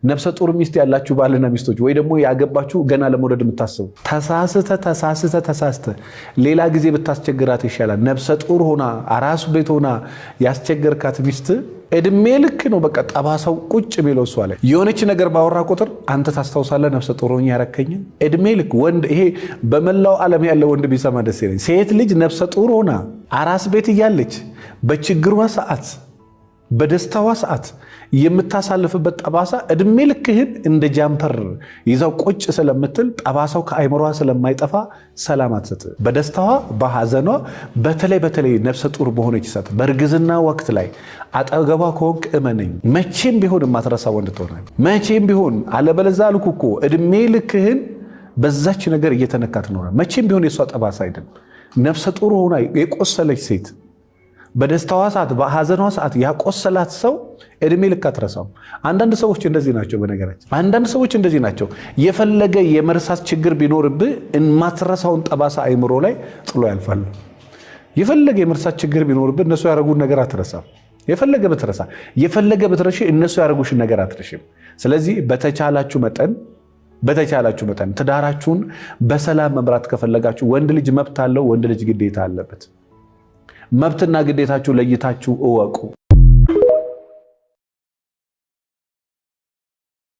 ነፍሰ ጡር ሚስት ያላችሁ ባልና ሚስቶች ወይ ደግሞ ያገባችሁ ገና ለመውለድ የምታስቡ ተሳስተ ሌላ ጊዜ ብታስቸግራት ይሻላል። ነፍሰ ጡር ሆና አራስ ቤት ሆና ያስቸገርካት ሚስት እድሜ ልክ ነው በቃ ጠባሳው ቁጭ ቢለው እሷ ላይ የሆነች ነገር ባወራ ቁጥር አንተ ታስታውሳለህ ነፍሰ ጡር ሆኜ ያረከኝ እድሜ ልክ ወንድ ይሄ በመላው ዓለም ያለ ወንድ ቢሰማ ደስ ይለኝ። ሴት ልጅ ነፍሰ ጡር ሆና አራስ ቤት እያለች በችግሯ ሰዓት በደስታዋ ሰዓት የምታሳልፍበት ጠባሳ እድሜ ልክህን እንደ ጃምፐር ይዛው ቁጭ ስለምትል ጠባሳው ከአይምሮዋ ስለማይጠፋ ሰላም አትሰጥ። በደስታዋ በሐዘኗ በተለይ ነፍሰ ጡር በሆነች ሰዓት በእርግዝና ወቅት ላይ አጠገቧ ከሆንክ እመነኝ መቼም ቢሆን የማትረሳ ወንድ ትሆናለህ። መቼም ቢሆን አለበለዛ አልኩ እኮ እድሜ ልክህን በዛች ነገር እየተነካ ትኖራለህ። መቼም ቢሆን የሷ ጠባሳ አይደለም። ነፍሰ ጡር ሆና የቆሰለች ሴት በደስታዋ ሰዓት በሐዘኗ ሰዓት ያቆሰላት ሰው እድሜ ልክ አትረሳም። አንዳንድ ሰዎች እንደዚህ ናቸው። በነገራችን አንዳንድ ሰዎች እንደዚህ ናቸው። የፈለገ የመርሳት ችግር ቢኖርብህ የማትረሳውን ጠባሳ አይምሮ ላይ ጥሎ ያልፋሉ። የፈለገ የመርሳት ችግር ቢኖርብህ እነሱ ያደረጉን ነገር አትረሳም። የፈለገ ብትረሺ እነሱ ያደረጉሽን ነገር አትረሺም። ስለዚህ በተቻላችሁ መጠን ትዳራችሁን በሰላም መምራት ከፈለጋችሁ ወንድ ልጅ መብት አለው፣ ወንድ ልጅ ግዴታ አለበት። መብትና ግዴታችሁ ለይታችሁ እወቁ።